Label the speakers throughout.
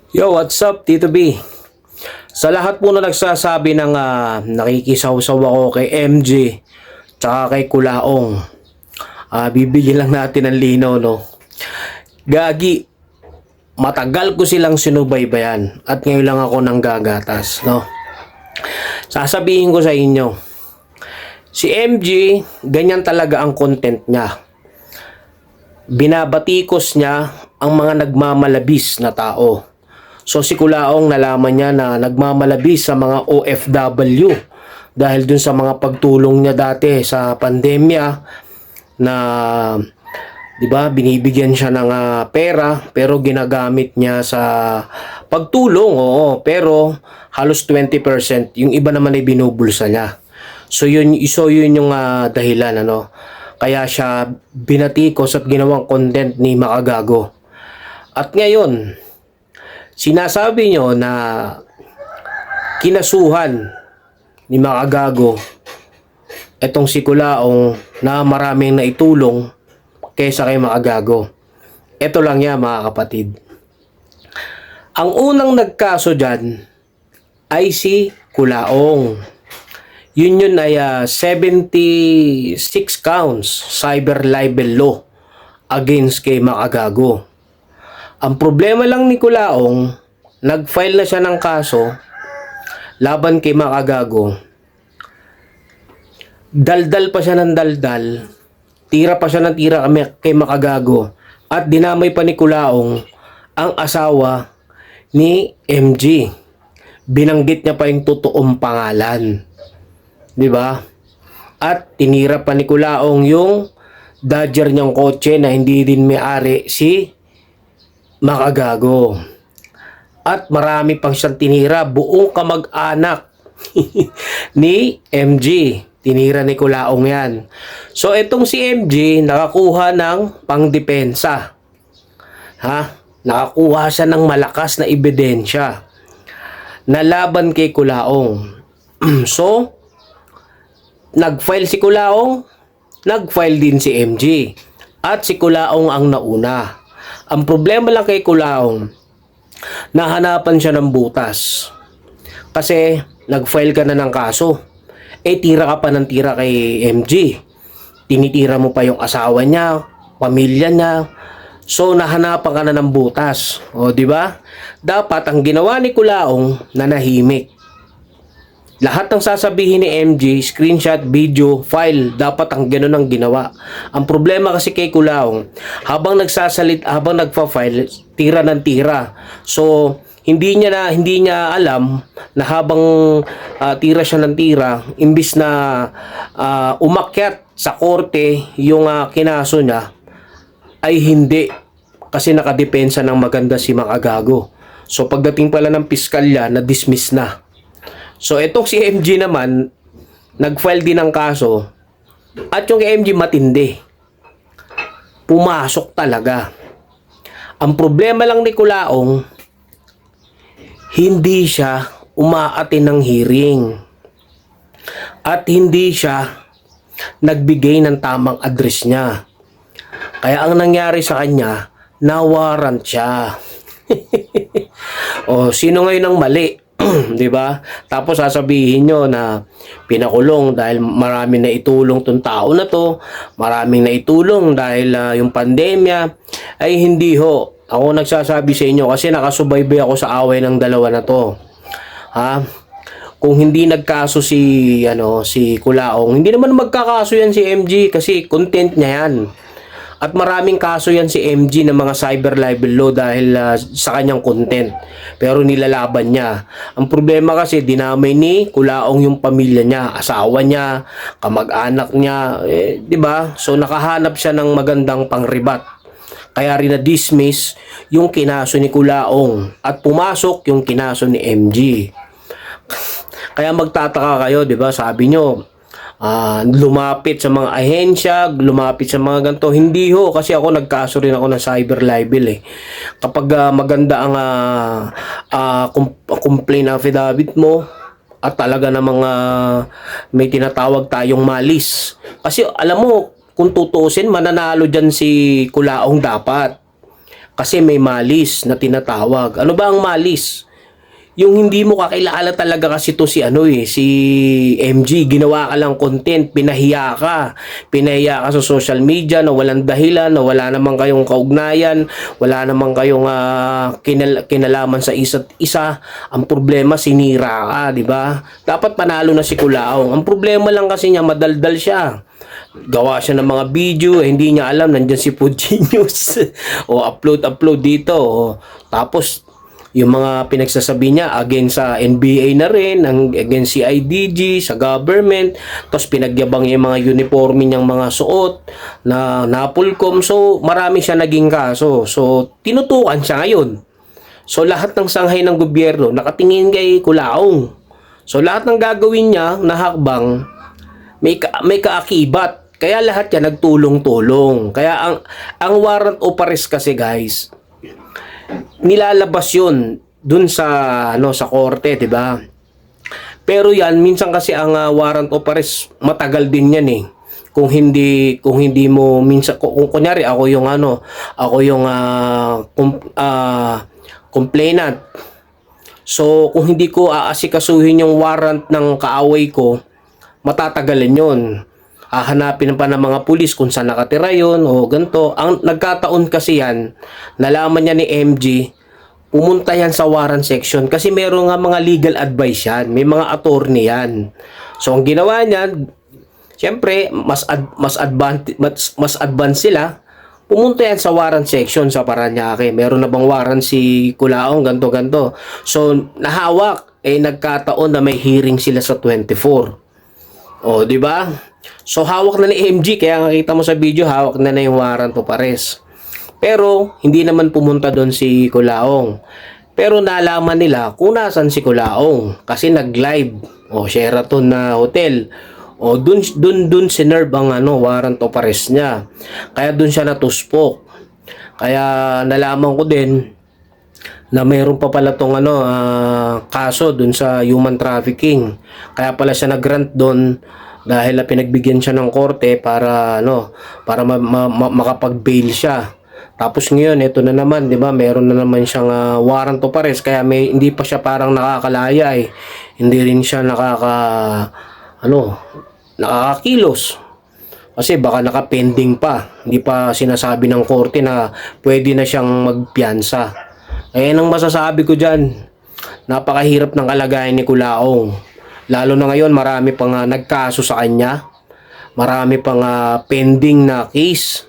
Speaker 1: Yo, what's up, Tito B? Sa lahat po na nagsasabi ng nakikisaw-saw ako kay MJ tsaka kay Kulaong, bibigyan lang natin ng linaw, no? Gagi, matagal ko silang sinubaybayan at ngayon lang ako nang gagatas, no? Sasabihin ko sa inyo, si MJ, ganyan talaga ang content niya. Binabatikos niya ang mga nagmamalabis na tao. So si Kulaong nalaman niya na nagmamalabis sa mga OFW dahil dun sa mga pagtulong niya dati sa pandemya na 'di ba binibigyan siya ng pera pero ginagamit niya sa pagtulong, oo, pero halos 20% yung iba naman ay binubulsa niya. So yun yung dahilan, ano, kaya siya binatikos at ginawang content ni Makagago. At ngayon sinasabi nyo na kinasuhan ni Makagago etong si Kulaong na maraming naitulong kaysa kay Makagago. Ito lang yan, mga kapatid. Ang unang nagkaso dyan ay si Kulaong. Yun ay 76 counts cyber libel law against kay Makagago. Ang problema lang ni Kulaong, nag-file na siya ng kaso laban kay Makagago. Daldal pa siya ng daldal, tira pa siya ng tira kay Makagago, at dinamay pa ni Kulaong ang asawa ni MG. Binanggit niya pa yung totoong pangalan. 'Di ba? At tinira pa ni Kulaong yung Dodger niyang kotse na hindi din may-ari si Makagago. At marami pang siyang tinira, buong kamag-anak ni MG. Tinira ni Kulaong yan. So itong si MG nakakuha ng pangdepensa. Nakakuha siya ng malakas na ebidensya na laban kay Kulaong. So nag-file si Kulaong, nag-file din si MG. At si Kulaong ang nauna. Ang problema lang kay Kulaong, nahanapan siya ng butas. Kasi nag-file ka na ng kaso. Tira ka pa ng tira kay MG. Tinitira mo pa yung asawa niya, pamilya niya. So nahanapan ka na ng butas. O, di ba? Dapat ang ginawa ni Kulaong, nanahimik. Lahat ng sasabihin ni MJ, screenshot, video, file, dapat ang gano'n ang ginawa. Ang problema kasi kay Kulaong, habang nagfa-file, tira ng tira. So, hindi niya alam na habang tira siya ng tira, imbis na umakyat sa korte yung kinaso niya, ay hindi. Kasi nakadepensa ng maganda si Makagago. So, pagdating pala ng piskalya, na-dismiss na. So, itong si MG naman, nag-file din ng kaso. At yung MG matindi. Pumasok talaga. Ang problema lang ni Kulaong, hindi siya umaatin ng hearing. At hindi siya nagbigay ng tamang address niya. Kaya ang nangyari sa kanya, nawarrant siya. O, sino ngayon ang mali? 'Di ba? Tapos sasabihin nyo na pinakulong dahil maraming naitulong tong tao na to, maraming naitulong dahil yung pandemya. Ay hindi ho. Ako nagsasabi sa inyo kasi nakasubaybay ako sa away ng dalawa na to. Kung hindi nagkaso si Kulaong, hindi naman magkakaso yan si MG kasi content niya yan. At maraming kaso yan si MG ng mga cyber libel law dahil sa kanyang content. Pero nilalaban niya. Ang problema kasi dinamay ni Kulaong yung pamilya niya, asawa niya, kamag-anak niya, 'di ba? So nakahanap siya ng magandang pangribat. Kaya rin na-dismiss yung kinaso ni Kulaong at pumasok yung kinaso ni MG. Kaya magtataka kayo, 'di ba? Sabi nyo, lumapit sa mga ahensya, lumapit sa mga ganito. Hindi ho, kasi ako nagkaso rin ako ng cyber libel Kapag maganda ang complaint affidavit mo at talaga namang may tinatawag tayong malis. Kasi alam mo, kung tutuusin, mananalo dyan si Kulaong dapat. Kasi may malis na tinatawag. Ano ba ang malis? Yung hindi mo kakilala talaga kasi to si si MG, ginawa ka lang content, pinahiya ka. Pinahiya ka sa social media na walang dahilan, na wala namang kayong kaugnayan, wala namang kayong kinalaman sa isa't isa. Ang problema, sinira ka, di ba? Dapat panalo na si Kulaong. Ang problema lang kasi niya, madaldal siya. Gawa siya ng mga video, hindi niya alam nandiyan si Food Genius. O upload dito. Tapos yung mga pinagsasabi niya against sa NBA na rin, against si IDG, sa government, tapos pinagyabang niya yung mga uniforme niyang mga suot na Napolcom. So marami siya naging kaso. So tinutukan siya ngayon. So lahat ng sanghay ng gobyerno nakatingin kay Kulaong. So lahat ng gagawin niya na hakbang may kaakibat. Kaya lahat yan nagtulong-tulong. Kaya ang warrant of arrest kasi guys, nilalabas yun dun sa sa korte, 'di ba? Pero yan minsan kasi ang warrant of arrest matagal din yan eh. Kung hindi mo minsan kung kunyari ako yung complainant. So kung hindi ko aasikasuhin yung warrant ng kaaway ko, matatagalan 'yon. Hahanapin pa ng mga pulis kung saan nakatira yon o ganito. Ang nagkataon kasi yan, nalaman niya ni MG, pumunta yan sa warrant section kasi meron nga mga legal advice yan, may mga attorney yan. So ang ginawa niya, siyempre mas advance sila, pumunta yan sa warrant section sa Parañaque. Meron na bang warrant si Kulaong, ganto. So nahawak, nagkataon na may hearing sila sa 24. O, di ba? So hawak na ni MG, kaya nakita mo sa video, hawak na yung warrant of arrest. Pero hindi naman pumunta doon si Kulaong. Pero nalaman nila kung nasan si Kulaong kasi nag-live Sheraton na hotel. Dun sinerve ang warrant of arrest niya. Kaya dun siya natuspok. Kaya nalaman ko din na mayroon pa pala tong kaso dun sa human trafficking. Kaya pala siya nag-grant doon dahil pinagbigyan siya ng korte para makapag-bail siya. Tapos ngayon ito na naman, 'di ba? Meron na naman siyang warrant of arrest kaya hindi pa siya parang nakakalaya eh. Hindi rin siya nakakakilos. Kasi baka nakapending pa. Hindi pa sinasabi ng korte na pwede na siyang magpiyansa. Ang masasabi ko diyan, napakahirap ng kalagayan ni Kulaong. Lalo na ngayon, marami pang nagkaso sa kanya. Marami pang pending na case.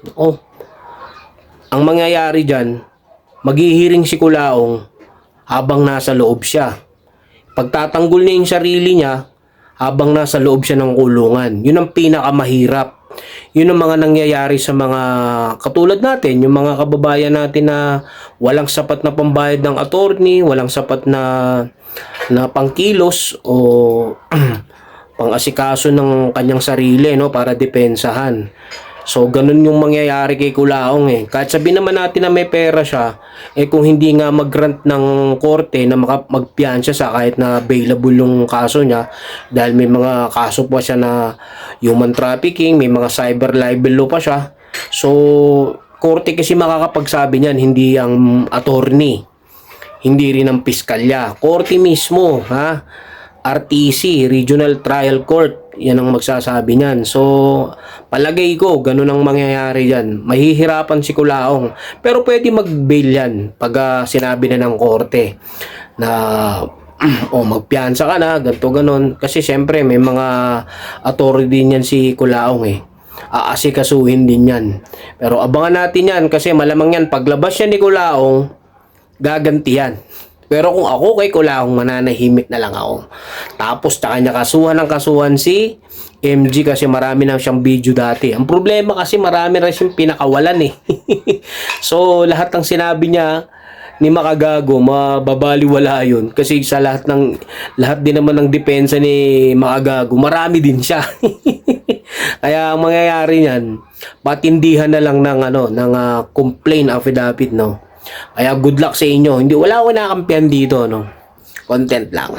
Speaker 1: Ang mangyayari dyan, maghihiring si Kulaong habang nasa loob siya. Pagtatanggol niya yung sarili niya habang nasa loob siya ng kulungan. Yun ang pinakamahirap. Yun ang mga nangyayari sa mga katulad natin, yung mga kababayan natin na walang sapat na pambayad ng attorney, walang sapat na pangkilos o pang-asikaso ng kanyang sarili para depensahan. So ganun yung mangyayari kay Kulaong Kahit sabihin naman natin na may pera siya, kung hindi nga mag-grant ng korte na magpiyansa sa kahit na available yung kaso niya, dahil may mga kaso pa siya na human trafficking, may mga cyber libel law pa siya. So korte kasi makakapagsabi niyan, hindi ang attorney, hindi rin ang piskalya. Korte mismo, RTC, Regional Trial Court, yan ang magsasabi niyan. So, palagay ko, ganun ang mangyayari dyan. Mahihirapan si Kulaong. Pero pwede mag-bail yan pag sinabi na ng korte na magpiyansa ka na, ganito, ganon. Kasi syempre, may mga authority din yan si Kulaong Aasikasuhin din yan. Pero abangan natin yan kasi malamang yan, paglabas yan ni Kulaong, gagantihan. Pero kung ako kay Kulaong, mananahimik na lang ako. Tapos tsaka niya kasuhan si MG kasi marami na siyang video dati. Ang problema kasi marami rin siyang pinakawalan So lahat ng sinabi niya ni Makagago, mababaliwala yun. Kasi sa lahat din naman ng depensa ni Makagago, marami din siya. Kaya ang mangyayari niyan, patindihan na lang ng complaint affidavit, Kaya good luck sa inyo. Wala akong nakampihan dito, Content lang.